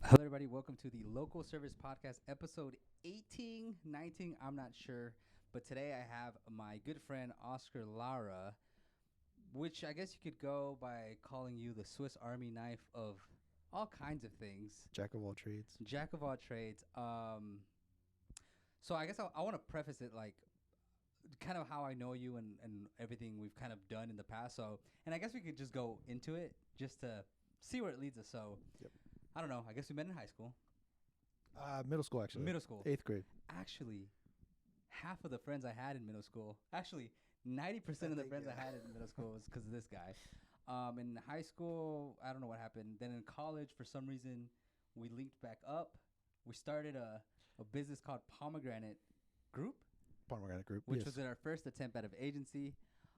Hello, everybody. Welcome to the Local Service Podcast, episode 18, 19. I'm not sure. But today I have my good friend, Oscar Lara, which I guess you could go by calling you the Swiss Army knife of all kinds of things. Jack of all trades. Jack of all trades. So I guess I want to preface it like kind of how I know you and everything we've kind of done in the past. So, and I guess we could just go into it just to see where it leads us. So, Yep. I don't know. I guess we met in high school. Middle school, actually. Middle school. 8th grade. Actually, half of the friends I had in middle school, actually 90% of the friends I had in middle school was because of this guy. In high school, I don't know what happened. Then in college, for some reason, we linked back up. We started a business called Pomegranate Group, Pomegranate Group. which was our first attempt at an agency.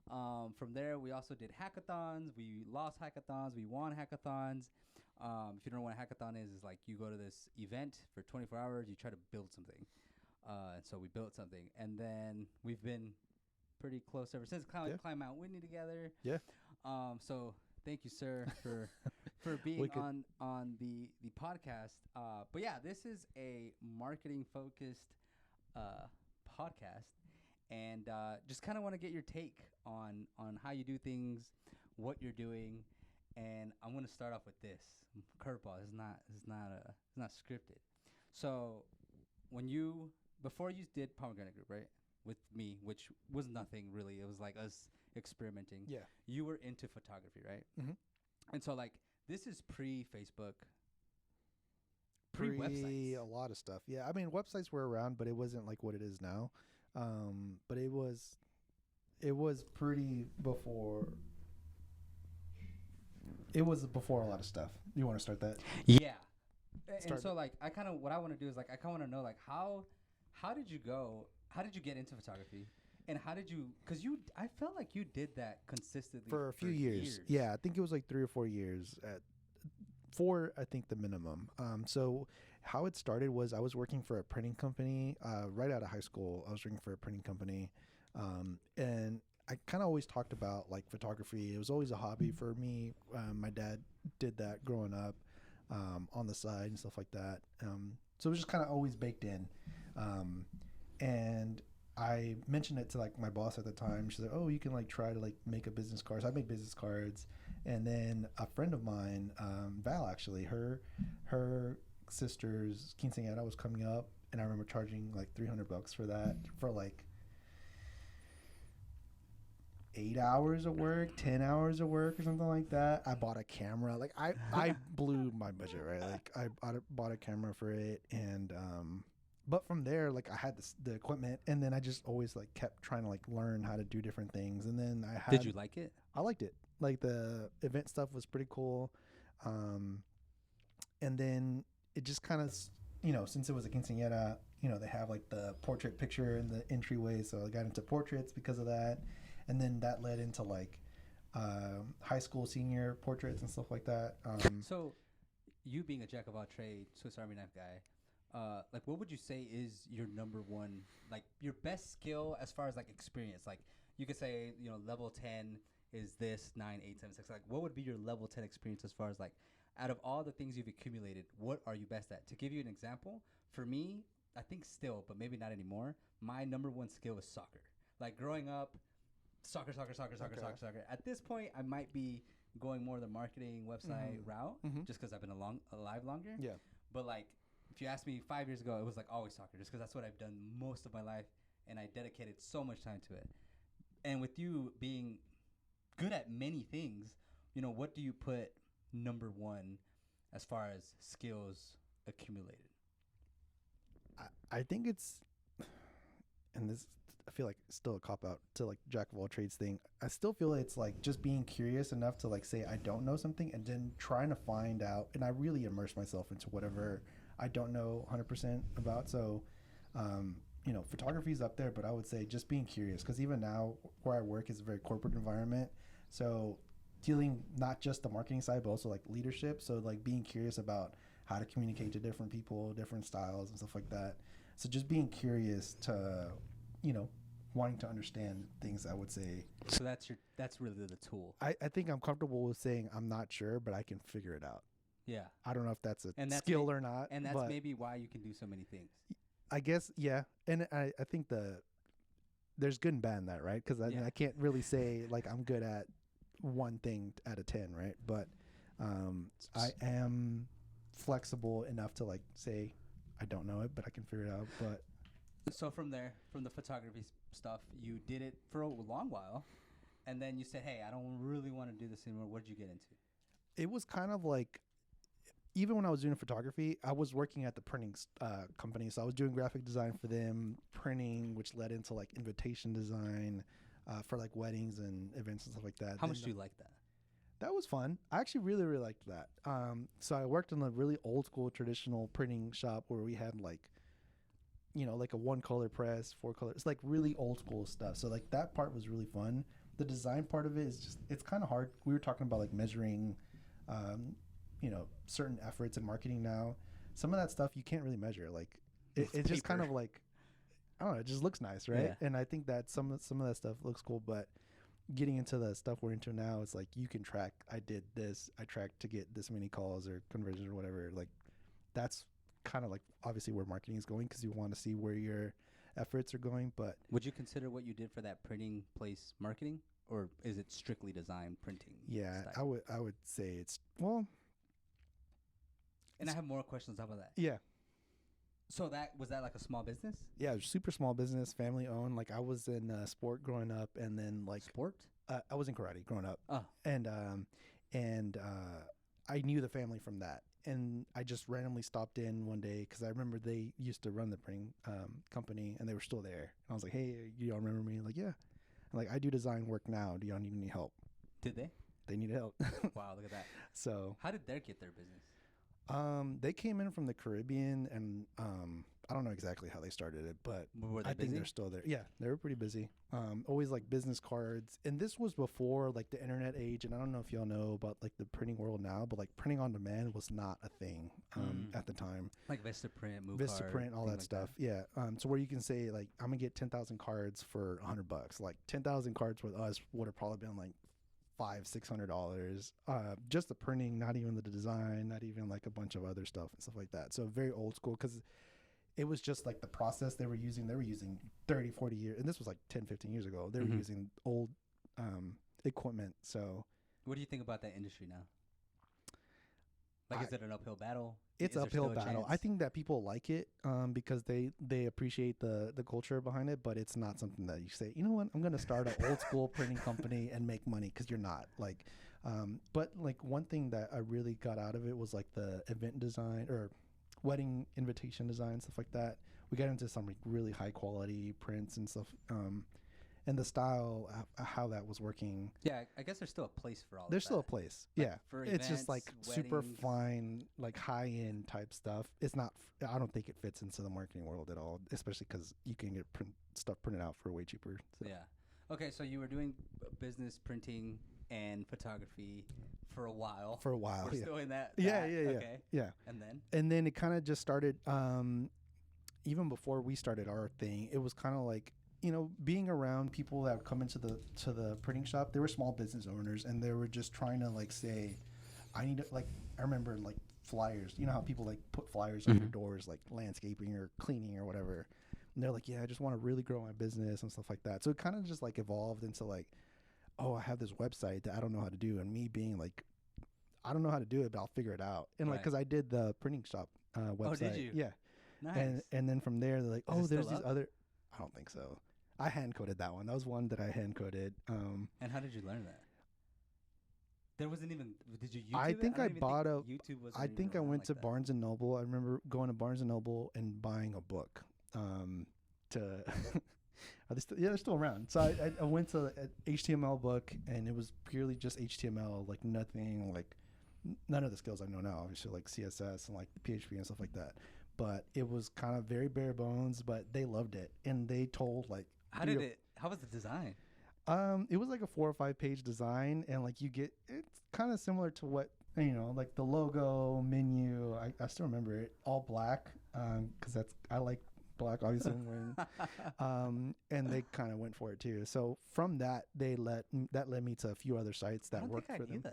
From there, we also did hackathons. We lost hackathons. We won hackathons. If you don't know what a hackathon is, it's like you go to this event for 24 hours. You try to build something. And so we built something. And then we've been pretty close ever since. Climb Mount Whitney together. Yeah. So thank you, sir, for being on the podcast. But yeah, this is a marketing focused podcast. And just kind of want to get your take on how you do things, what you're doing, and I'm going to start off with this curveball. It's not scripted. So before you did Pomegranate Group, right, with me, which was nothing really, it was like us experimenting. Yeah. You were into photography, right? Mm-hmm. And so like this is pre-Facebook. Pre a lot of stuff. Yeah. I mean, websites were around, but it wasn't like what it is now. But it was pretty before. It was before a lot of stuff. You want to start that? Yeah. And so like what I want to do is like I kind of want to know like how did you get into photography? And how did you, because I felt like you did that consistently for a few years. Yeah, I think it was like 3 or 4 years at 4, I think the minimum. So how it started was I was working for a printing company right out of high school. I was working for a printing company. And I kind of always talked about like photography. It was always a hobby for me. My dad did that growing up on the side and stuff like that. So it was just kind of always baked in. And I mentioned it to like my boss at the time. She's like, "Oh, you can like try to like make a business card." So I make business cards, and then a friend of mine, Val, actually, her sister's quinceañera was coming up, and I remember charging like $300 for that for like 8 hours of work, 10 hours of work, or something like that. I bought a camera. Like I blew my budget, right? Like I bought a camera for it, and but from there, like I had the equipment, and then I just always like kept trying to like learn how to do different things. And then Did you like it? I liked it. Like the event stuff was pretty cool. And then it just kind of, since it was a quinceañera, they have like the portrait picture in the entryway. So I got into portraits because of that. And then that led into like high school senior portraits and stuff like that. So you being a jack of all trades, Swiss Army knife guy, like what would you say is your number one, like your best skill as far as like experience? Like you could say, level 10 is this 9, 8, 7, 6. Like what would be your level 10 experience as far as like out of all the things you've accumulated, what are you best at? To give you an example, for me, I think still, but maybe not anymore, my number one skill is soccer. Like growing up, soccer. At this point, I might be going more the marketing website route just because I've been alive longer. Yeah. But like, if you asked me 5 years ago, it was like always soccer, just because that's what I've done most of my life, and I dedicated so much time to it. And with you being good at many things, what do you put number one as far as skills accumulated? I think it's, and this, I feel like it's still a cop out to like jack of all trades thing. I still feel it's like just being curious enough to like say I don't know something, and then trying to find out. And I really immerse myself into whatever I don't know 100% about. So, photography is up there, but I would say just being curious, because even now where I work is a very corporate environment. So dealing not just the marketing side, but also like leadership. So like being curious about how to communicate to different people, different styles and stuff like that. So just being curious to, wanting to understand things, I would say. So that's really the tool. I think I'm comfortable with saying I'm not sure, but I can figure it out. Yeah. I don't know if that's a And that's skill or not. And that's but maybe why you can do so many things. I guess, yeah. And I think there's good and bad in that, right? Because I can't really say like I'm good at one thing out of 10, right? But I am flexible enough to like say I don't know it, but I can figure it out. But so from there, from the photography stuff, you did it for a long while, and then you said, "Hey, I don't really want to do this anymore." What did you get into? it was kind of like, even when I was doing photography, I was working at the printing company. So I was doing graphic design for them, printing, which led into like invitation design for like weddings and events and stuff like that. How much do you like that? That was fun. I actually really, really liked that. So I worked in a really old school traditional printing shop where we had like, you know, like a 1-color press, 4 colors. It's like really old school stuff. So like that part was really fun. The design part of it is just, it's kind of hard. We were talking about like measuring, you know, certain efforts in marketing now. Some of that stuff you can't really measure. Like it's just kind of like, I don't know, it just looks nice, right? Yeah. And I think that some of that stuff looks cool, but getting into the stuff we're into now, it's like you can track, I did this, I tracked to get this many calls or conversions or whatever. Like that's kind of like obviously where marketing is going, because you want to see where your efforts are going. But would you consider what you did for that printing place marketing, or is it strictly design printing? Yeah, style? I would say it's, well. And I have more questions about that. Yeah. So was that like a small business? Yeah, it was super small business, family owned. Like I was in sport growing up, and then like sport. I was in karate growing up. Oh. And I knew the family from that, and I just randomly stopped in one day because I remember they used to run the printing company, and they were still there. And I was like, "Hey, you all remember me?" Like, yeah. I'm like, I do design work now. Do y'all need any help? Did they? They needed help. Wow, look at that. So how did they get their business? They came in from the Caribbean, and I don't know exactly how they started it, but I think they're still there. Yeah, they were pretty busy. Always like business cards, and this was before like the internet age. And I don't know if y'all know about like the printing world now, but like printing on demand was not a thing at the time. Like Vistaprint, Vistaprint, all that stuff. Yeah. So where you can say like, I'm gonna get 10,000 cards for $100. Like 10,000 cards with us would have probably been like $500-$600, just the printing, not even the design, not even like a bunch of other stuff and stuff like that. So very old school, because it was just like the process they were using 30-40 years, and this was like 10-15 years ago. They were using old equipment. So what do you think about that industry now? Like, is it an uphill battle? It's uphill battle. I think that people like it because they appreciate the culture behind it, but it's not something that you say, you know what, I'm going to start an old school printing company and make money, because you're not. Like, but like one thing that I really got out of it was like the event design or wedding invitation design, stuff like that. We got into some like really high quality prints and stuff. And the style, how that was working. Yeah, I guess there's still a place for all There's of still that. a place. Like yeah. For it's events, just like weddings. Super fine, like high end type stuff. It's not, I don't think it fits into the marketing world at all, especially because you can get stuff printed out for way cheaper. So. Yeah. Okay, so you were doing business printing and photography for a while. We're still in that. Yeah. Okay. Yeah. And then it kind of just started, even before we started our thing, it was kind of like, you know, being around people that would come into the printing shop. They were small business owners, and they were just trying to like say, I need to, like, I remember like flyers. You know how people like put flyers on their doors, like landscaping or cleaning or whatever. And they're like, yeah, I just want to really grow my business and stuff like that. So it kind of just like evolved into like, oh, I have this website that I don't know how to do, and me being like, I don't know how to do it, but I'll figure it out. And like, because I did the printing shop website. Oh, did you? Yeah. Nice. And then from there, they're like, oh, there's these other. I don't think so. I hand coded that one. That was one that I hand coded. And how did you learn that? There wasn't even. Did you YouTube I think it? I bought a. YouTube was. I think I went to Barnes and Noble. I remember going to Barnes and Noble and buying a book. To are they still, yeah, they're still around. So I went to an HTML book, and it was purely just HTML, like nothing, like none of the skills I know now, obviously, like CSS and like PHP and stuff like that. But it was kind of very bare bones, but they loved it, and they told like. How was the design? It was like a 4 or 5 page design, and like it's kind of similar to what, you know, like the logo, menu. I still remember it, all black, because I like black, obviously. And they kind of went for it too. So from that, that led me to a few other sites that worked for them.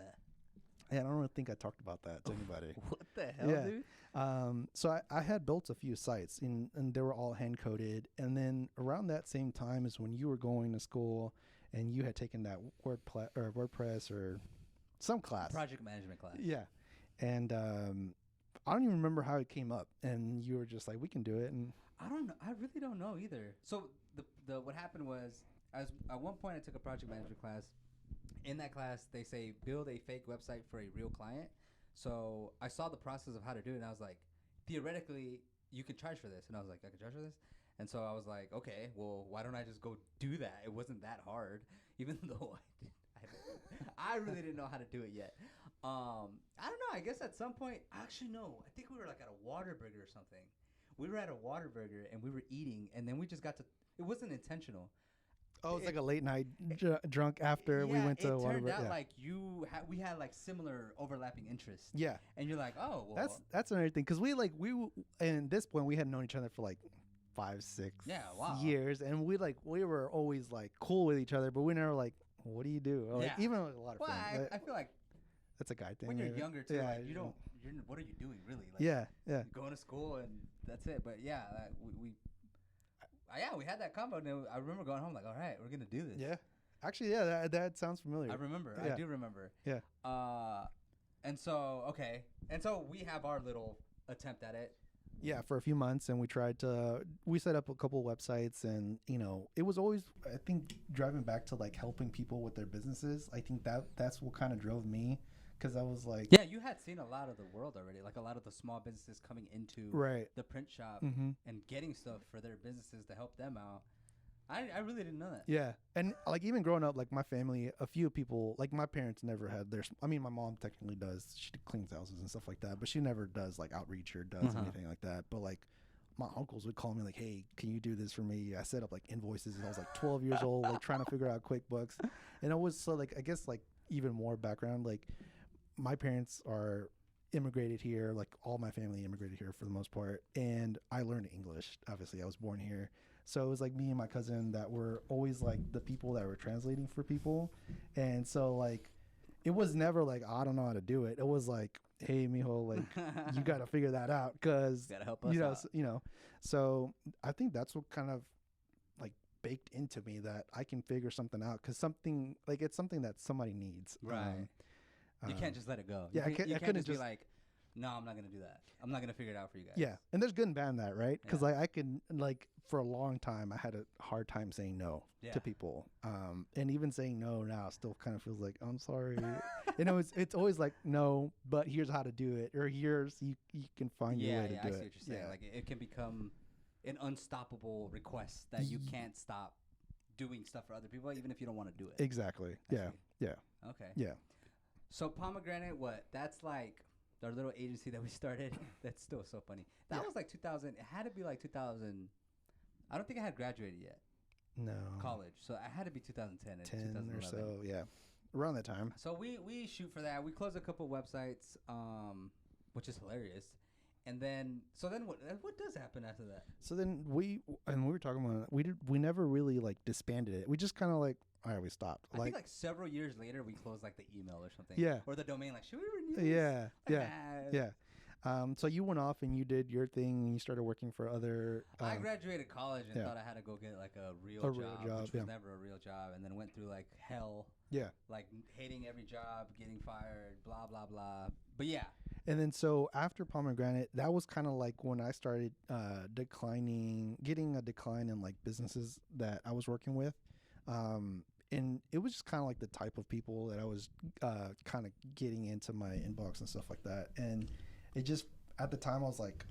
Yeah, I don't really think I talked about that to anybody. What the hell, Yeah. dude? So I had built a few sites and they were all hand coded. And then around that same time is when you were going to school and you had taken that WordPress or some class. Project management class. Yeah. And I don't even remember how it came up. And you were just like, we can do it. And I don't know. I really don't know either. So the what happened was, at one point I took a project management class. In that class, they say build a fake website for a real client. So I saw the process of how to do it, and I was like, theoretically, you could charge for this. And I was like, I could charge for this? And so I was like, okay, well, why don't I just go do that? It wasn't that hard, even though I really didn't know how to do it yet. I don't know. I guess at some point, actually, no. I think we were like at a Whataburger or something. We were at a Whataburger, and we were eating, and then we just got to, it wasn't intentional. oh, it's like a late night drunk after we went to it turned Waterbury. out Yeah. like we had like similar overlapping interests. Yeah. And you're like, oh, well. That's another thing because and at this point we had known each other for like 5-6 years, and we were always like cool with each other, but we never like, what do you do? Or, like, even like a lot of well, friends. I feel like that's a guy thing. when you're maybe. younger too, Yeah, like you're what are you doing really? Like, yeah. going to school and that's it. But yeah, we had that combo, and I remember going home like, all right, we're gonna do this. Yeah. Actually, yeah, that sounds familiar. I remember. Yeah. I do remember. Yeah. And so we have our little attempt at it. Yeah, for a few months, and we set up a couple websites, and it was always, I think, driving back to like helping people with their businesses. I think that's what kind of drove me, because I was like, yeah, you had seen a lot of the world already, like a lot of the small businesses coming into the print shop and getting stuff for their businesses to help them out. I really didn't know that. Yeah, and like even growing up, like my family, a few people, like my parents never had I mean, my mom technically does. She cleans houses and stuff like that, but she never does like outreach or does anything like that. But like my uncles would call me like, hey, can you do this for me? I set up like invoices and I was like 12 years old, like trying to figure out QuickBooks. And it was so like, I guess like even more background, like my parents are immigrated here, like all my family immigrated here for the most part. And I learned English. Obviously I was born here. So it was like me and my cousin that were always like the people that were translating for people. And so like, it was never like, oh, I don't know how to do it. It was like, hey, mijo, like you got to figure that out. Cause gotta help us out. So I think that's what kind of like baked into me that I can figure something out. Cause it's something that somebody needs. Right. You can't just let it go. Yeah. You I couldn't just be like, no, I'm not going to do that. I'm not going to figure it out for you guys. Yeah. And there's good and bad in that, right? Because like I can like for a long time I had a hard time saying no to people. And even saying no now still kind of feels like, I'm sorry. It's always like, no, but here's how to do it. Or you can find your way to do it. I see what you're saying. Like it can become an unstoppable request that you can't stop doing stuff for other people, even if you don't want to do it. Exactly. Yeah. Okay. Yeah. So Pomegranate, that's like our little agency that we started. That's still so funny. That was like 2000. It had to be like 2000. I don't think I had graduated yet. No. College. So it had to be 2010. 10 or so, yeah. Around that time. So we shoot for that. We close a couple websites, which is hilarious. And then what does happen after that? So then we were talking about it, we never really like disbanded it. We just kind of like, all right, we stopped. I think like several years later we closed like the email or something. Yeah. Or the domain, like, should we renew this? Yeah. So you went off and you did your thing and you started working for other. I graduated college and thought I had to go get like a real job, which was never a real job, and then went through like hell. Yeah. Like hating every job, getting fired, blah blah blah. But yeah. And then so after Pomegranate, that was kind of like when I started getting a decline in like businesses that I was working with. And it was just kind of like the type of people that I was kind of getting into my inbox and stuff like that. And it just, at the time, I was like,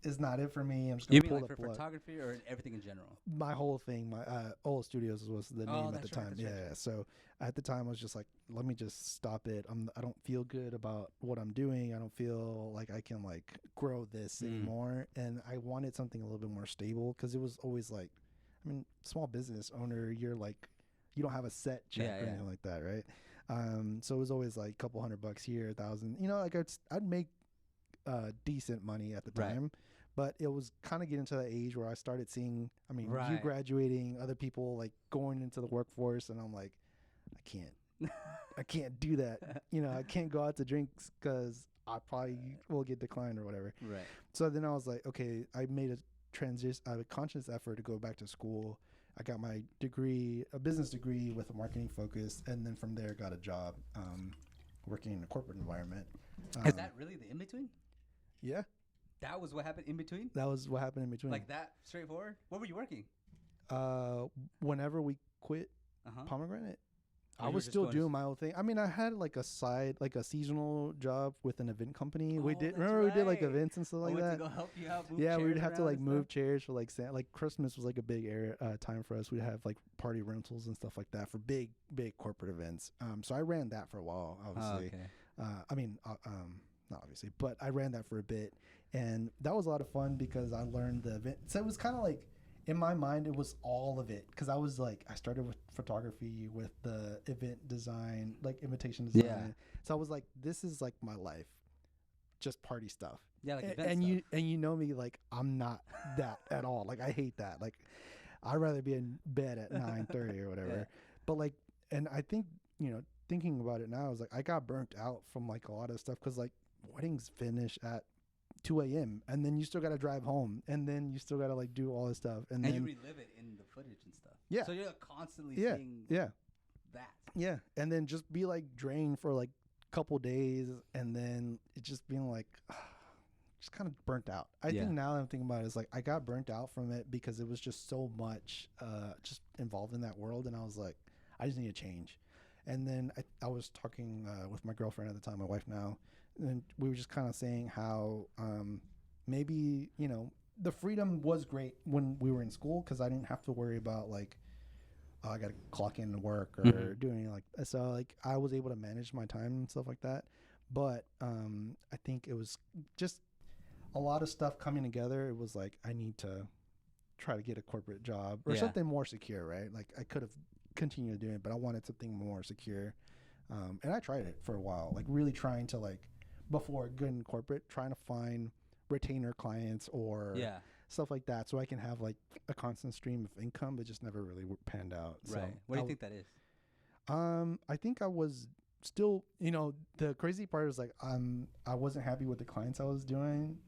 it's not it for me. I'm just going to pull the plug. For photography or everything in general? My whole thing, my Ola Studios was the name at the time. Yeah. So at the time, I was just like, let me just stop it. I don't feel good about what I'm doing. I don't feel like I can like grow this anymore. And I wanted something a little bit more stable because it was always like, I mean, small business owner, you're like, you don't have a set check or anything like that, right? So it was always like a couple $100 here, 1,000. Like I'd make decent money at the time, but it was kind of getting to that age where I started seeing, you graduating, other people like going into the workforce, and I'm like, I can't. I can't do that. You know, I can't go out to drinks because I probably will get declined or whatever. Right. So then I was like, okay, I made a conscious effort to go back to school. I got my degree, a business degree with a marketing focus, and then from there got a job working in a corporate environment. Is that really the in between? Yeah, That was what happened in between. that was what happened in between. Like that, straightforward. What were you working? Whenever we quit Uh-huh. Pomegranate, Oh, I you were was just still going to doing my own thing. I mean, I had like a side, like a seasonal job with an event company. Oh, We did, that's remember we did like right. events and stuff I like went that. to go help you out. Move Yeah, we would chairs have to around like and move stuff. chairs for like like Christmas was like a big time for us. We'd have like party rentals and stuff like that for big corporate events. So I ran that for a while, Oh, obviously. okay. I mean, not obviously, but I ran that for a bit, and that was a lot of fun because I learned the event. So it was kind of like, in my mind, it was all of it because I was like, I started with photography, with the event design, like invitation design. Yeah. So I was like, this is like my life, just party stuff. Yeah, like event and stuff. you know me, like I'm not that at all. Like I hate that. Like I'd rather be in bed at 9:30 or whatever. Yeah. But like, and I think, you know, thinking about it now, is like I got burnt out from like a lot of stuff because like weddings finish at 2 a.m. and then you still got to drive home, and then you still got to like do all this stuff, and And then you relive it in the footage and stuff. Yeah. So you're constantly yeah, seeing yeah, that. yeah, and then just be like drained for like a couple days, and then it just being like just kind of burnt out. I Yeah. think now that I'm thinking about it, it's like I got burnt out from it because it was just so much just involved in that world, and I was like, I just need a change. And then I was talking with my girlfriend at the time, my wife now, and we were just kind of saying how maybe, you know, the freedom was great when we were in school because I didn't have to worry about like, oh, I got to clock in to work or do anything like that. So like I was able to manage my time and stuff like that. But I think it was just a lot of stuff coming together. It was like, I need to try to get a corporate job or Yeah. something more secure, right? Like I could have continued doing it, but I wanted something more secure. And I tried it for a while, like really trying to like, before going in corporate, trying to find retainer clients or Yeah. stuff like that so I can have like a constant stream of income, but just never really panned out. So Right. What do you think that is? I think I was still, you know, the crazy part is like I wasn't happy with the clients I was doing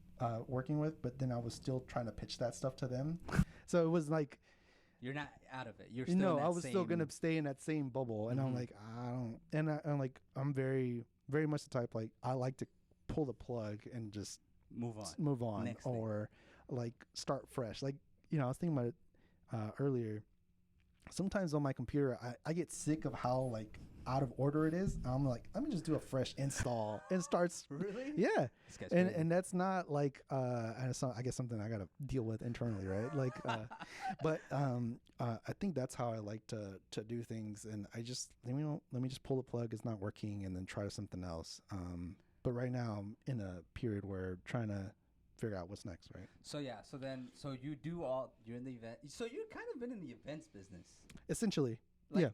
working with, but then I was still trying to pitch that stuff to them. So it was like, You're not out of it. You're still in no, that I was still same- gonna stay in that same bubble, and I'm Mhm. like, I don't, and I'm like, I'm very much the type like I like to pull the plug and just move on. move on, Next thing. or like start fresh. Like, you know, I was thinking about it earlier. Sometimes on my computer, I get sick of how like out of order it is. I'm like, let me just do a fresh install and starts. Really? Yeah, This guy's and crazy. and that's not like and it's I guess something I gotta deal with internally, right? Like, but I think that's how I like to do things, and I just let me just pull the plug. It's not working, and then try something else. But right now I'm in a period where trying to figure out what's next, right? So yeah, so you do you're in the event. So you've kind of been in the events business. Essentially, Like, yeah,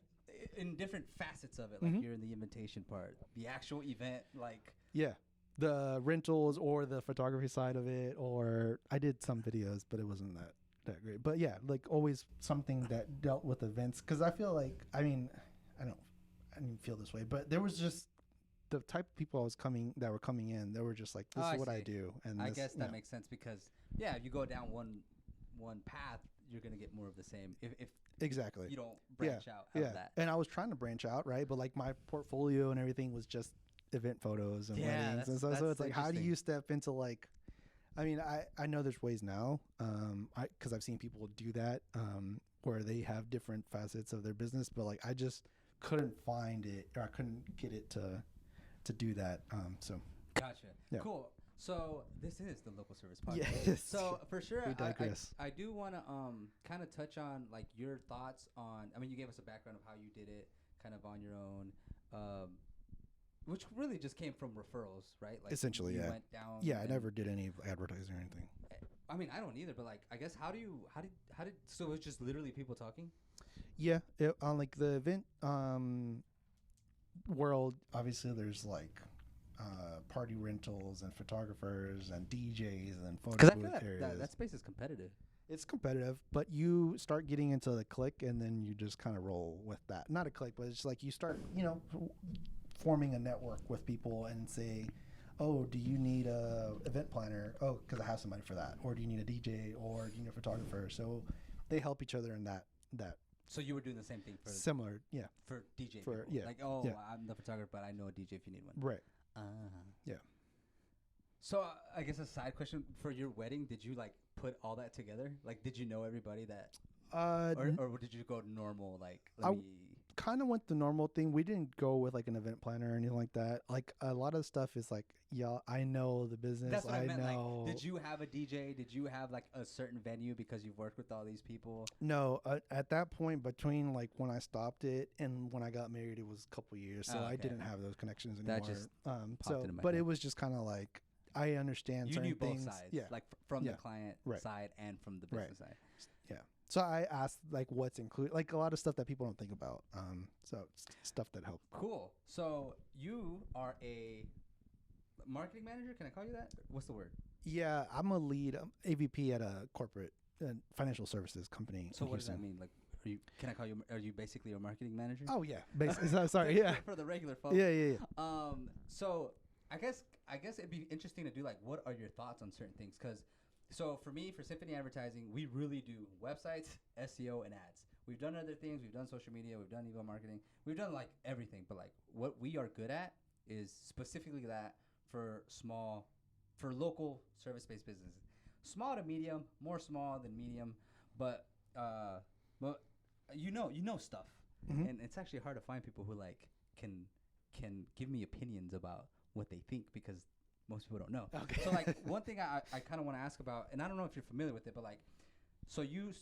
In different facets of it, like Mhm. you're in the invitation part, the actual event, like yeah. The rentals or the photography side of it, or I did some videos, but it wasn't that great. But yeah, like always something that dealt with events, because I feel like, I mean, I didn't feel this way, but there was just the type of people that were coming in. They were just like, this Oh, is I what I see. do, and I this, guess you that know. makes sense because yeah, if you go down one path, you're gonna get more of the same. If Exactly. you don't branch out of that. And I was trying to branch out, right? But like my portfolio and everything was just event photos and Yeah, weddings, and so that's it's like, how do interesting. you step into like? I mean, I know there's ways now, because I've seen people do that, where they have different facets of their business, but like I just couldn't find it, or I couldn't get it to do that. So Gotcha. Yeah. Cool. So this is the local service podcast. yes. So for sure, We digress. I do want to kind of touch on like your thoughts on. I mean, you gave us a background of how you did it, kind of on your own, which really just came from referrals, right? Like Essentially, you yeah. Went down. Yeah, I and- never did any advertising or anything. I mean, I don't either, but like, I guess how did so it was just literally people talking? Yeah, on like the event world, obviously there's like party rentals and photographers and DJs and photo Because I feel booth that, areas. that space is competitive. It's competitive, but you start getting into the click, and then you just kind of roll with that. Not a click, but it's like you start, forming a network with people and say, oh, do you need a event planner? Oh, because I have somebody for that. Or do you need a DJ? Or do you need a photographer? So they help each other in that. So you were doing the same thing for Similar, yeah. for DJ For- people. yeah, Like, oh, yeah. I'm the photographer, but I know a DJ if you need one. Right. Yeah. So I guess a side question for your wedding, did you like put all that together? Like, did you know everybody that, or did you go normal? Like, let me. Kind of went the normal thing. We didn't go with like an event planner or anything like that. Like a lot of stuff is like, yeah, I know the business. That's what I meant. know. Like, did you have a DJ? Did you have like a certain venue because you've worked with all these people? No, at that point, between like when I stopped it and when I got married, it was a couple years, so I Okay. didn't have those connections That anymore. just so, into my but head. it was just kind of like I understand You certain knew both things. sides, Yeah, like from Yeah. the client Right. side and from the Right. business side. yeah. So I asked like what's included, like a lot of stuff that people don't think about. So stuff that help. Cool. So you are a marketing manager. Can I call you that? What's the word? Yeah, I'm a lead AVP at a corporate financial services company. So in what does that Houston. mean? Like, can I call you? Are you basically a marketing manager? Oh yeah, basically. Sorry, yeah, For the regular folks. yeah. So I guess it'd be interesting to do like, what are your thoughts on certain things? Because so for me, for Symphony Advertising, we really do websites, SEO, and ads. We've done other things. We've done social media. We've done email marketing. We've done like everything. But like what we are good at is specifically that for local service-based businesses, small to medium, more small than medium, but you know stuff, Mhm. and it's actually hard to find people who like can give me opinions about what they think because most people don't know. Okay. So like one thing I kind of want to ask about, and I don't know if you're familiar with it, but like, so you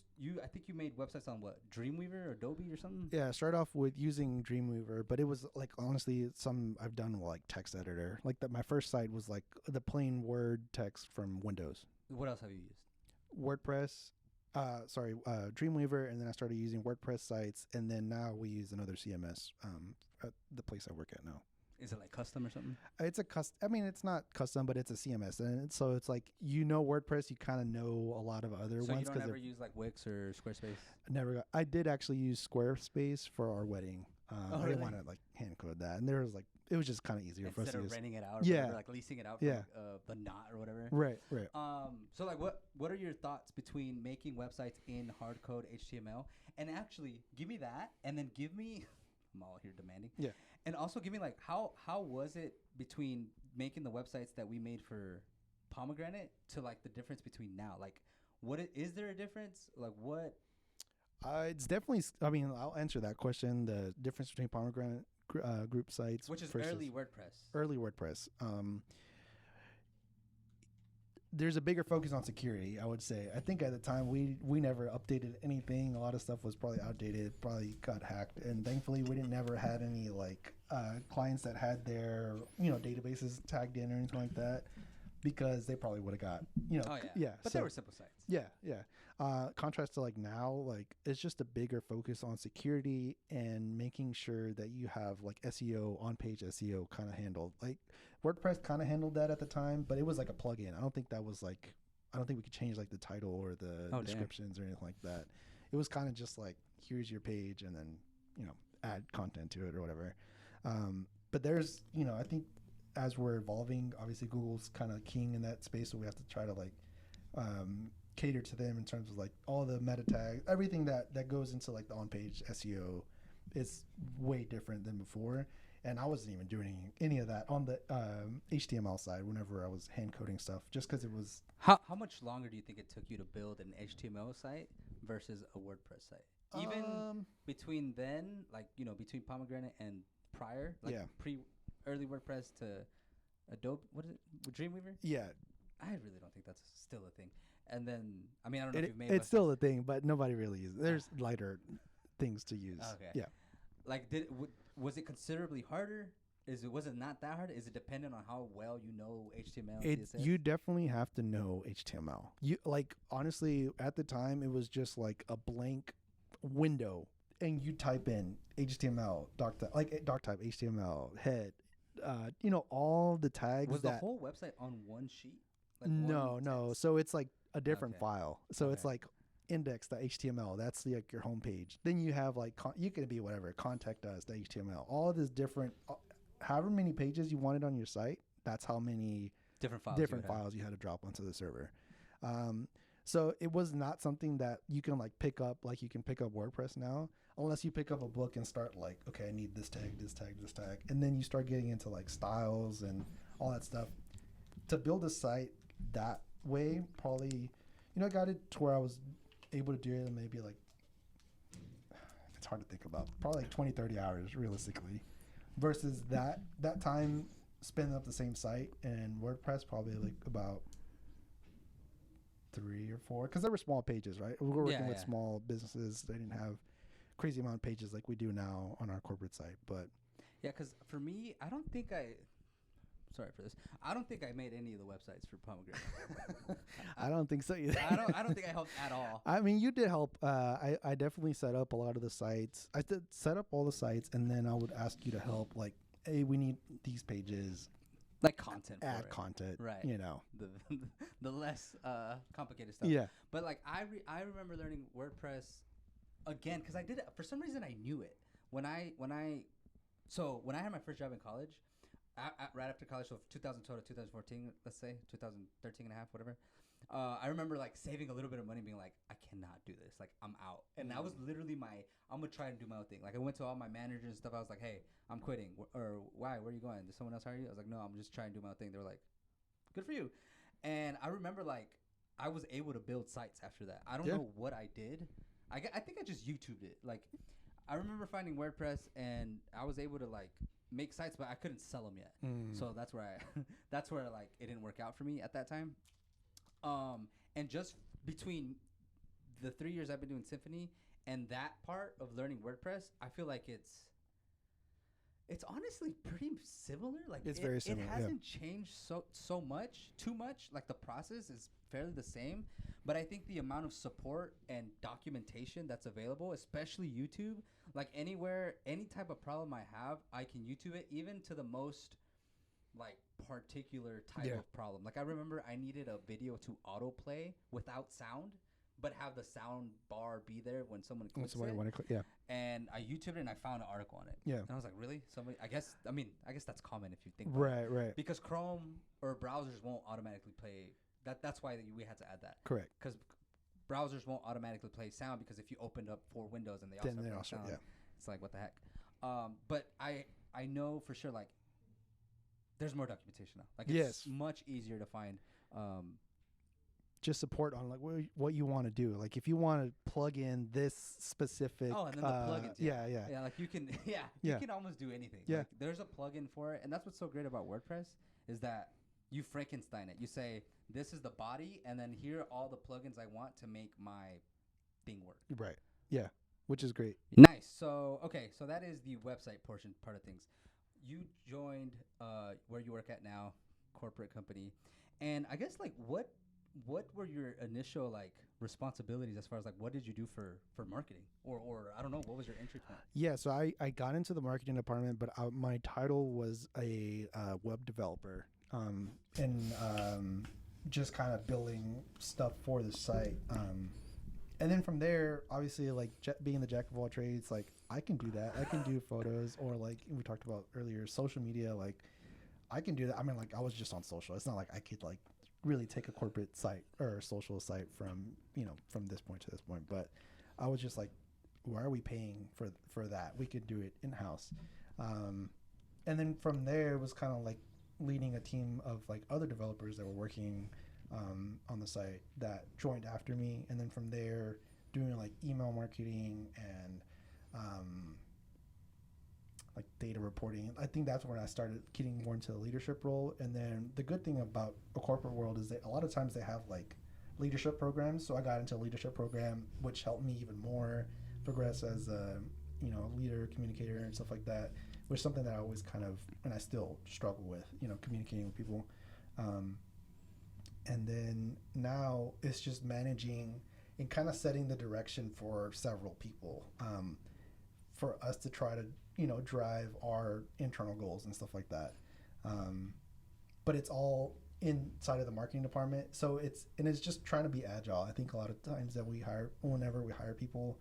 I think you made websites on what, Dreamweaver or Adobe or something? Yeah, start off with using Dreamweaver, but it was like honestly some I've done with like text editor. Like that, my first site was like the plain Word text from Windows, What else have you used? WordPress. Dreamweaver, and then I started using WordPress sites, and then now we use another CMS at the place I work at now. Is it like custom or something? It's a I mean, it's not custom, but it's a CMS, and so it's like WordPress, you kind of know a lot of other So ones you don't because ever use like Wix or Squarespace? I did actually use Squarespace for our wedding. I really? didn't want to like hand code that, and there was like it was just kind of easier for us Instead to of use. renting it out, or Yeah. whatever, like leasing it out, from, Yeah. the Knot or whatever. Right. So like, what are your thoughts between making websites in hard code HTML and actually give me that, and then give me, I'm all here demanding. Yeah. And also give me like how was it between making the websites that we made for Pomegranate to like the difference between now? Like, is there a difference? Like what? It's definitely. I mean, I'll answer that question. The difference between Pomegranate group sites, Which is versus early WordPress. Early WordPress. There's a bigger focus on security, I would say. I think at the time we never updated anything. A lot of stuff was probably outdated, probably got hacked, and thankfully we never had any like clients that had their databases tagged in or anything like that, because they probably would have got Oh yeah. But so- they were simple sites. yeah. Contrast to like now, like it's just a bigger focus on security and making sure that you have like SEO, on-page SEO kind of handled. Like WordPress kind of handled that at the time, but it was like a plugin. I don't think we could change like the title or the descriptions or anything like that. It was kind of just like, here's your page, and then add content to it or whatever. But there's I think as we're evolving, obviously Google's kind of king in that space, so we have to try to like cater to them in terms of like all the meta tags, everything that goes into like the on-page SEO is way different than before. And I wasn't even doing any of that on the HTML side whenever I was hand coding stuff, just because it was. How much longer do you think it took you to build an HTML site versus a WordPress site? Even between then, like between Pomegranate and prior, like early WordPress to Adobe, what is it, Dreamweaver? Yeah, I really don't think that's still a thing. And then, I mean, I don't know if you've made. It's still a thing, but nobody really uses it. There's lighter things to use. Okay. Yeah. Like, was it considerably harder? Was it not that hard? Is it dependent on how well you know HTML? CSS? You definitely have to know HTML. You like honestly at the time it was just like a blank window, and you type in HTML doc type HTML head all the tags Was the that. whole website on one sheet? Like one No. text? So it's like a different Okay. file. So it's Okay. like index.html. That's like your homepage. Then you have like you can be whatever. Contact us.html. All this different, however many pages you wanted on your site. That's how many Different files. different files you had to drop onto the server. So it was not something that you can like pick up like you can pick up WordPress now, unless you pick up a book and start like, okay, I need this tag, this tag, this tag, and then you start getting into like styles and all that stuff. To build a site that way, probably, I got it to where I was able to do it in maybe like, it's hard to think about, probably like 20, 30 hours realistically, versus that time spending up the same site and WordPress probably like about 3 or 4, because there were small pages, right? We were working with small businesses. They didn't have crazy amount of pages like we do now on our corporate site. But yeah, because for me, I don't think sorry for this. I don't think I made any of the websites for Pomegranate. I don't think so either. I don't think I helped at all. I mean, you did help. I definitely set up a lot of the sites. I did set up all the sites, and then I would ask you to help. Like, hey, we need these pages. Like content. Add content. Right. The less complicated stuff. Yeah. But like I remember learning WordPress again because I did it for some reason. I knew it when I had my first job in college. Right after college, so 2012 to 2014, let's say 2013 and a half, whatever. I remember like saving a little bit of money, being like, I cannot do this. Like, I'm out. And that was literally I'm gonna try and do my own thing. Like, I went to all my managers and stuff. I was like, hey, I'm quitting. Or why? Where are you going? Did someone else hire you? I was like, no, I'm just trying to do my own thing. They were like, good for you. And I remember like I was able to build sites after that. I don't know what I did. I think I just YouTubed it. Like, I remember finding WordPress and I was able to like make sites, but I couldn't sell them yet. So that's where like it didn't work out for me at that time. And just between the 3 years I've been doing Symphony and that part of learning WordPress, I feel like it's honestly pretty similar. Like it's very similar. It hasn't changed so much, too much. Like the process is fairly the same, but I think the amount of support and documentation that's available, especially YouTube, like anywhere, any type of problem I have, I can YouTube it, even to the most like particular type of problem. Like I remember I needed a video to autoplay without sound, but have the sound bar be there when someone clicks it. And I YouTubed it and I found an article on it. Yeah. And I was like, really? Somebody? I guess that's common if you think about it. Right. Because Chrome or browsers won't automatically play. That's why we had to add that. Correct. Because browsers won't automatically play sound, because if you opened up 4 windows and they also play sound, it's like, what the heck? But I know for sure, like, there's more documentation now. Like, it's much easier to find. Just support on like what you want to do. Like if you want to plug in this specific. Oh, and then the plugins. Yeah. Like you can. You can almost do anything. Yeah. Like, there's a plugin for it, and that's what's so great about WordPress is that you Frankenstein it. You say this is the body, and then here are all the plugins I want to make my thing work. Right. Yeah. Which is great. Nice. So so that is the website portion part of things. You joined where you work at now, corporate company, and I guess like what were your initial like responsibilities as far as like what did you do for marketing or I don't know, what was your entry point? Yeah, so I got into the marketing department, but my title was a web developer, and just kind of building stuff for the site. And then from there, obviously, like being the jack of all trades, like I can do that. I can do photos, or like we talked about earlier, social media. Like I can do that. I mean, like I was just on social. It's not like I could like really take a corporate site or a social site from this point to this point. But I was just like, why are we paying for that? We could do it in house. And then from there, it was kind of like leading a team of like other developers that were working on the site that joined after me, and then from there doing like email marketing and like data reporting. I think that's when I started getting more into the leadership role. And then the good thing about a corporate world is that a lot of times they have like leadership programs. So I got into a leadership program, which helped me even more progress as a leader, communicator, and stuff like that, which is something that I always kind of, and I still struggle with, communicating with people. And then now it's just managing and kind of setting the direction for several people, for us to try to, drive our internal goals and stuff like that. But it's all inside of the marketing department. So it's just trying to be agile. I think a lot of times that whenever we hire people,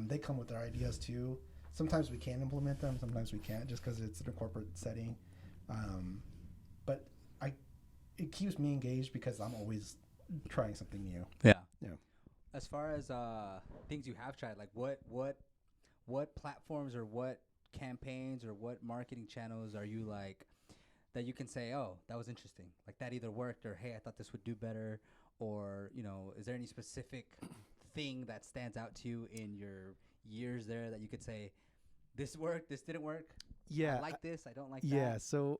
they come with their ideas too. Sometimes we can implement them, sometimes we can't, just because it's in a corporate setting. But it keeps me engaged because I'm always trying something new. Yeah. Yeah. As far as things you have tried, like what platforms or what campaigns or what marketing channels are you like that you can say, oh, that was interesting, like that either worked, or hey, I thought this would do better, or is there any specific thing that stands out to you in your years there that you could say, this worked, this didn't work, Yeah. I like this, I don't like Yeah. that? So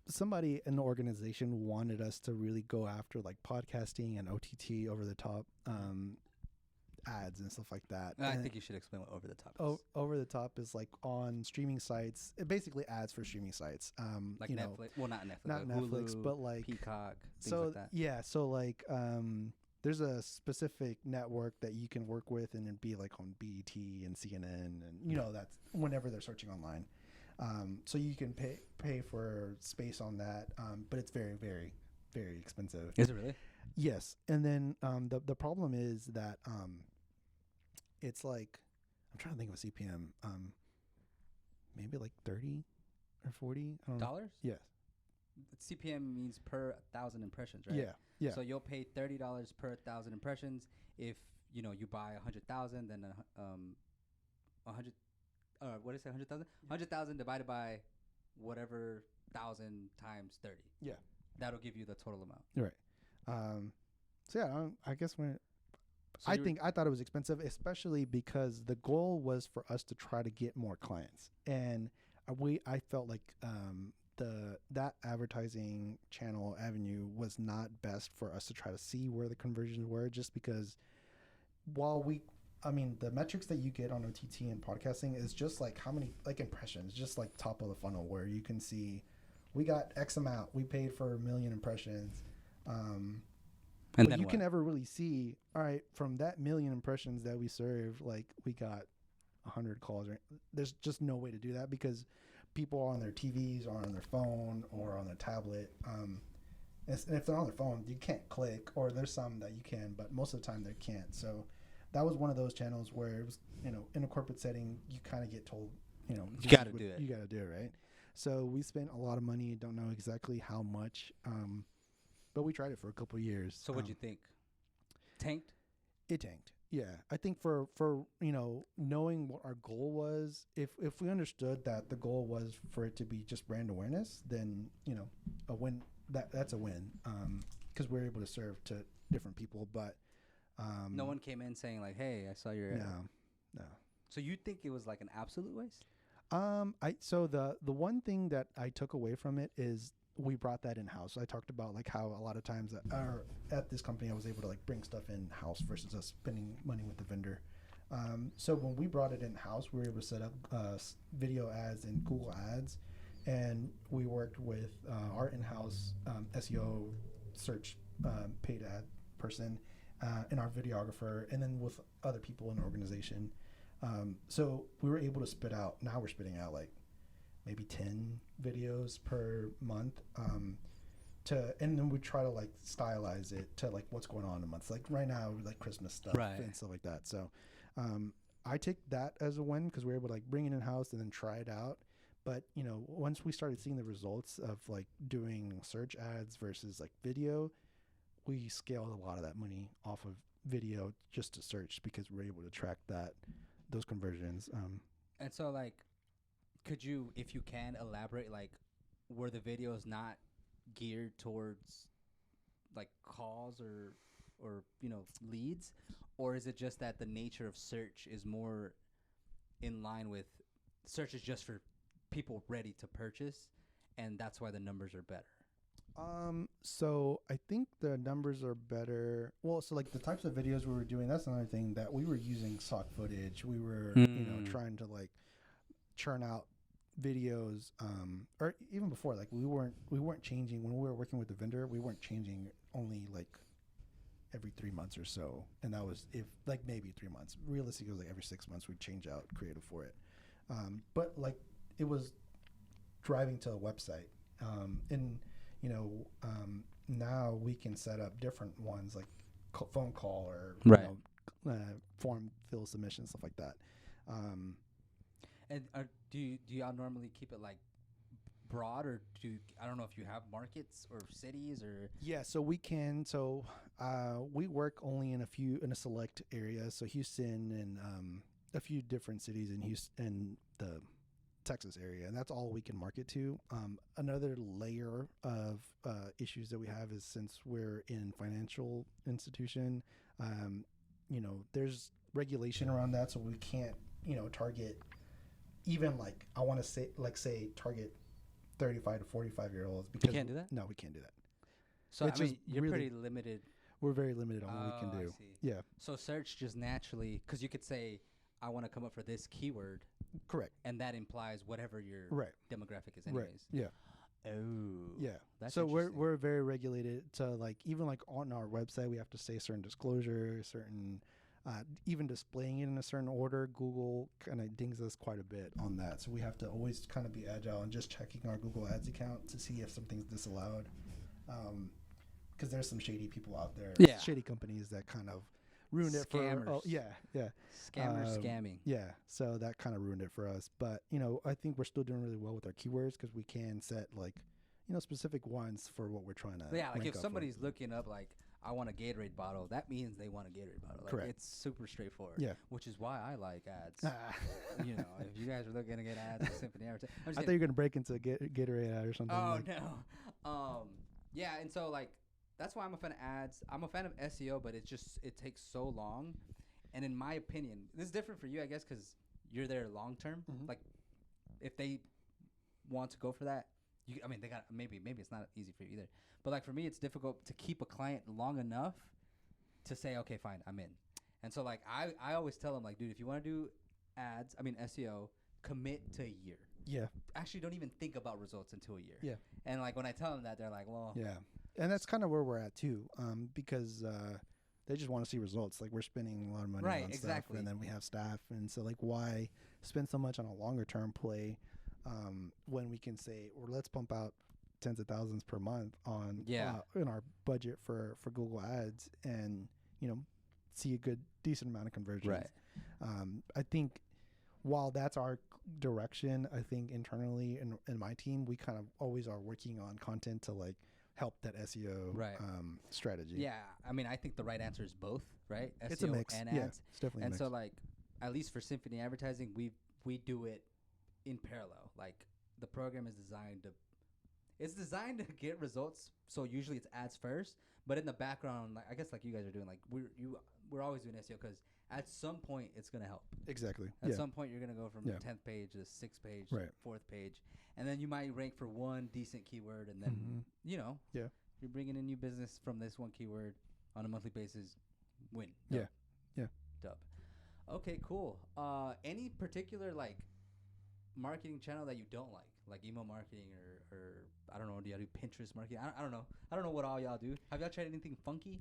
somebody in the organization wanted us to really go after like podcasting and OTT over the top ads and stuff like that. I And think you should explain what over the top is. over the top is like on streaming sites, basically ads for streaming sites. Like Netflix, well, not Netflix, not like Netflix, Hulu, but like Peacock, things so like that. yeah, so like there's a specific network that you can work with, and it'd be like on BET and CNN, and that's whenever they're searching online. So you can pay for space on that, but it's very, very, very expensive. Is it really? Yes, and then the problem is that it's like, I'm trying to think of a CPM, maybe like 30 or 40. I don't know. Dollars? Yes. CPM means per 1,000 impressions, right? Yeah. Yeah. So you'll pay $30 per 1,000 impressions. If you buy 100,000, then 100. What is it? 100,000. 100,000 divided by whatever 1,000 times 30. Yeah. That'll give you the total amount. Right. So yeah, I guess So I thought it was expensive, especially because the goal was for us to try to get more clients, and I felt like that advertising channel avenue was not best for us to try to see where the conversions were, just because the metrics that you get on OTT and podcasting is just like how many like impressions, just like top of the funnel, where you can see we got X amount, we paid for 1 million impressions. And but you what? can never really see, all right, from that 1 million impressions that we served, like we got 100 calls. There's just no way to do that because people are on their TVs or on their phone or on their tablet. And if they're on their phone, you can't click, or there's some that you can, but most of the time they can't. So that was one of those channels where it was, in a corporate setting, you kind of get told, you got to do it. You got to do it, right? So we spent a lot of money, don't know exactly how much, but we tried it for a couple of years. So what'd you think? Tanked? It tanked. Yeah. I think for knowing what our goal was, if we understood that the goal was for it to be just brand awareness, then, a win, that's a win. Because we're able to serve to different people, but No one came in saying like, hey, I saw your ad. No. So you think it was like an absolute waste? So the one thing that I took away from it is we brought that in house. I talked about like how a lot of times at this company I was able to like bring stuff in house versus us spending money with the vendor. So when we brought it in house, we were able to set up video ads and Google Ads, and we worked with our in-house SEO search paid ad person and our videographer, and then with other people in the organization. So we were able to now we're spitting out like maybe 10 videos per month, and then we try to like stylize it to like what's going on in a month. Like right now, like Christmas stuff and stuff like that. So I take that as a win because we were able to like bring it in house and then try it out. But once we started seeing the results of like doing search ads versus like video, we scaled a lot of that money off of video just to search because we're able to track those conversions. And so like, could you, if you can, elaborate, like, were the videos not geared towards like calls or leads, or is it just that the nature of search is more in line with search is just for people ready to purchase, and that's why the numbers are better? So I think the numbers are better. Well, so like the types of videos we were doing, that's another thing, that we were using stock footage. We were, trying to like churn out videos, or even before, like we weren't changing when we were working with the vendor. We weren't changing only like every 3 months or so. And that was if like maybe 3 months, realistically, it was like every 6 months we'd change out creative for it. But like it was driving to a website. And you know, now we can set up different ones like phone call or Right. form fill submission, stuff like that. And do y'all normally keep it like broad, or I don't know if you have markets or cities or? Yeah, so we can. So we work only in a select area. So Houston and a few different cities in Houston and the Texas area, and that's all we can market to. Another layer of issues that we have is since we're in financial institution, there's regulation around that, so we can't target even like I want to say target 35 to 45-year-olds because you can't do that. No, we can't do that. So I mean, you're really pretty limited. We're very limited on what we can do. I see. Yeah. So search just naturally, because you could say, I want to come up for this keyword. Correct. And that implies whatever your demographic is, anyways. Right. Yeah. Oh. Yeah. That's so we're very regulated to like even like on our website we have to say certain disclosure, certain even displaying it in a certain order. Google kind of dings us quite a bit on that, so we have to always kind of be agile and just checking our Google Ads account to see if something's disallowed. Because there's some shady people out there, shady companies that kind of ruined it for scammers scamming. Yeah, so that kind of ruined it for us. But I think we're still doing really well with our keywords because we can set like specific ones for what we're trying to. Yeah, like if somebody's looking up like I want a Gatorade bottle, that means they want a Gatorade bottle. Like, correct. It's super straightforward. Yeah, which is why I like ads. If you guys are looking to get ads for Symphony Advertising, I thought you were gonna break into a Gatorade ad or something. Oh no. Yeah, and so like. That's why I'm a fan of ads. I'm a fan of SEO, but it takes so long. And in my opinion, this is different for you, I guess, because you're there long term. Mm-hmm. Like, if they want to go for that, they got maybe it's not easy for you either. But like for me, it's difficult to keep a client long enough to say, okay, fine, I'm in. And so like I always tell them like, dude, if you want to do SEO, commit to a year. Yeah. Actually, don't even think about results until a year. Yeah. And like when I tell them that, they're like, well, yeah. And that's kind of where we're at too, because they just want to see results. Like we're spending a lot of money on stuff, and then we have staff, and so like why spend so much on a longer term play when we can say, well, let's pump out tens of thousands per month on in our budget for Google Ads, and see a decent amount of conversions. Right. I think while that's our direction, I think internally in my team we kind of always are working on content to like help that SEO strategy. Yeah, I think the right answer is both, right? SEO it's a mix. And ads. Yeah, it's definitely a mix. So like, at least for Symphony Advertising, we do it in parallel. Like the program is designed to get results. So usually it's ads first, but in the background, like I guess like you guys are doing, like we're always doing SEO because at some point it's gonna help. Exactly. At some point you're gonna go from the 10th page to the 6th page, 4th page. And then you might rank for one decent keyword, and then you're bringing in new business from this one keyword on a monthly basis. Win. Dub. Yeah. Dub. Okay, cool. Any particular like marketing channel that you don't like email marketing or I don't know? Do y'all do Pinterest marketing? I don't know. I don't know what all y'all do. Have y'all tried anything funky?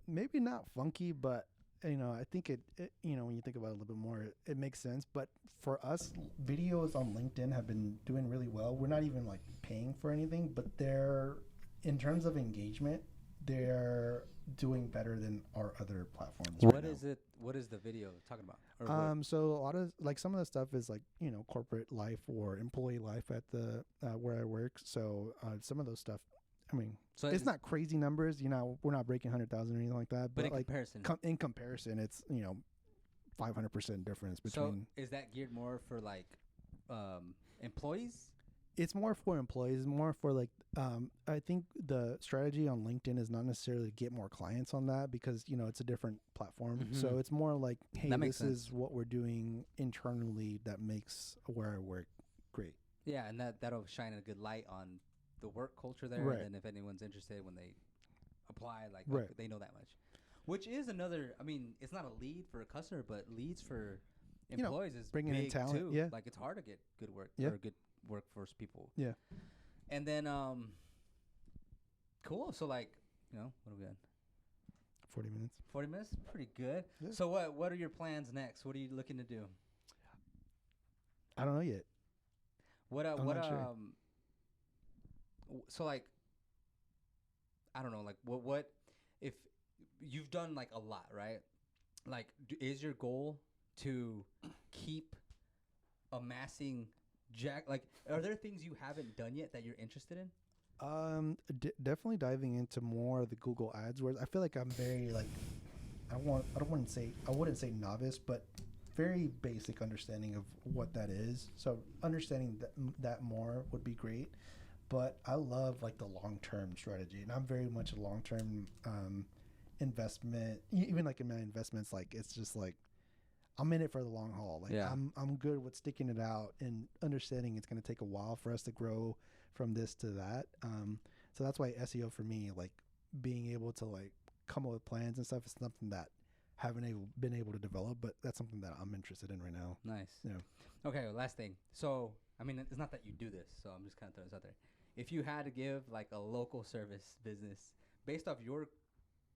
Maybe not funky, but. I think it when you think about it a little bit more, it makes sense. But for us, videos on LinkedIn have been doing really well. We're not even like paying for anything, but they're in terms of engagement, they're doing better than our other platforms. What is it? What is the video talking about? So a lot of like some of the stuff is like corporate life or employee life at the where I work. So some of those stuff. So it's not crazy numbers, we're not breaking 100,000 or anything like that. But in like comparison, in comparison, it's 500% difference between. So is that geared more for like employees? It's more for employees. It's more for like I think the strategy on LinkedIn is not necessarily to get more clients on that because it's a different platform. Mm-hmm. So it's more like, hey, this is what we're doing internally that makes where I work great. Yeah, and that'll shine a good light on the work culture there, and if anyone's interested when they apply, like they know that much. Which is another. It's not a lead for a customer, but leads for employees is bringing in talent too. Yeah, like it's hard to get good work or good workforce people. Yeah, and then cool. So like what are we at? 40 minutes. 40 minutes, pretty good. Yeah. So what are your plans next? What are you looking to do? I don't know yet. I'm what not sure. So like I don't know, like what if you've done like a lot, right? Like is your goal to keep amassing jack, like are there things you haven't done yet that you're interested in? Definitely diving into more of the Google Ads, where I feel like I'm very like I wouldn't say novice, but very basic understanding of what that is. So understanding that more would be great. But I love like the long term strategy, and I'm very much a long term investment. Even like in my investments, like it's just like I'm in it for the long haul. Like Yeah. I'm good with sticking it out and understanding it's going to take a while for us to grow from this to that. So that's why SEO for me, like being able to like come up with plans and stuff, is something that been able to develop, but that's something that I'm interested in right now. Nice. Yeah. Okay, well, last thing. So, I mean, it's not that you do this, so I'm just kind of throwing this out there. If you had to give like a local service business based off your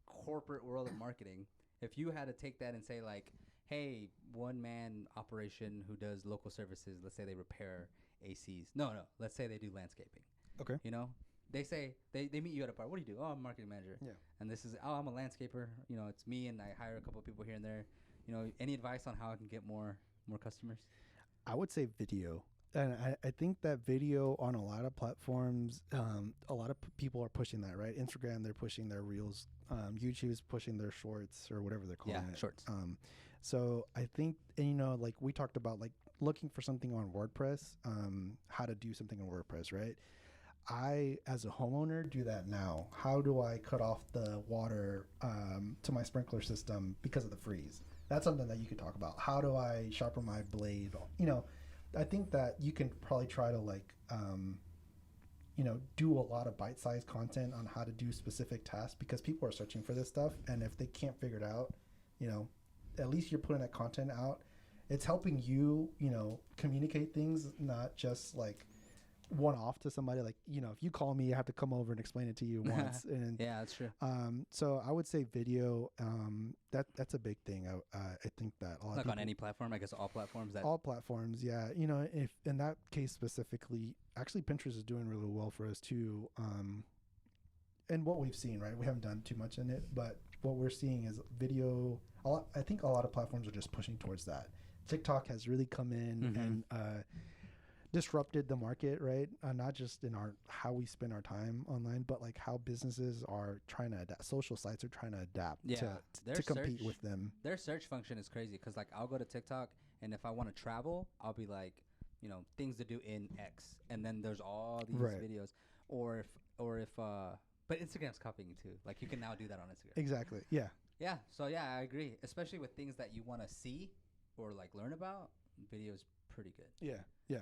corporate world of marketing, if you had to take that and say like, hey, one man operation who does local services, let's say they repair ACs. No, let's say they do landscaping. Okay. You know, they say they meet you at a bar. What do you do? Oh, I'm a marketing manager. Yeah. And this is, oh, I'm a landscaper. You know, it's me, and I hire a couple of people here and there. You know, any advice on how I can get more customers? I would say video. And I think that video on a lot of platforms, a lot of people are pushing that, right? Instagram, they're pushing their reels. YouTube's pushing their shorts or whatever they're calling it. Shorts. So I think, and, you know, like we talked about, like looking for something on WordPress, how to do something on WordPress, right? I, as a homeowner, do that now. How do I cut off the water to my sprinkler system because of the freeze? That's something that you could talk about. How do I sharpen my blade? You know, I think that you can probably try to like, you know, do a lot of bite-sized content on how to do specific tasks, because people are searching for this stuff. And if they can't figure it out, you know, at least you're putting that content out. It's helping you, you know, communicate things, not just like one off to somebody. Like, you know, if you call me, I have to come over and explain it to you once. And Yeah, that's true. so I would say video. That's a big thing. I think that a lot of Like people, on any platform, I guess all platforms. That all platforms, yeah. You know, if in that case specifically, actually Pinterest is doing really well for us too. And what we've seen, right? We haven't done too much in it, but what we're seeing is video. I think a lot of platforms are just pushing towards that. TikTok has really come in and disrupted the market, right? Not just in how we spend our time online, but like how businesses are trying to adapt. Social sites are trying to adapt to compete with them. Their search function is crazy because like I'll go to TikTok, and if I want to travel, I'll be like, you know, things to do in X, and then there's all these videos. Or if but Instagram's copying too. Like you can now do that on Instagram. Exactly. Yeah. Yeah. So yeah, I agree. Especially with things that you want to see or like learn about, video is pretty good. Yeah. Yeah.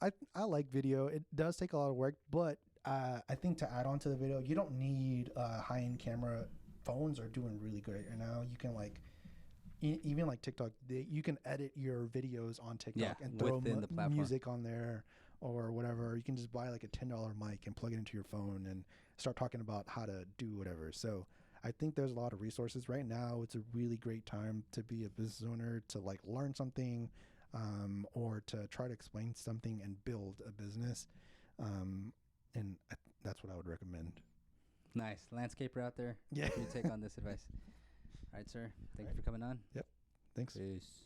I like video. It does take a lot of work, but I think to add on to the video, you don't need high-end camera. Phones are doing really great right now. You can like even like TikTok, you can edit your videos on TikTok and throw music on there or whatever. You can just buy like a $10 mic and plug it into your phone and start talking about how to do whatever. So I think there's a lot of resources right now. It's a really great time to be a business owner, to like learn something, or to try to explain something and build a business. And that's what I would recommend. Nice. Landscaper out there. Yeah. What do you take on this advice? All right, sir. Thank you for coming on. Yep. Thanks. Peace.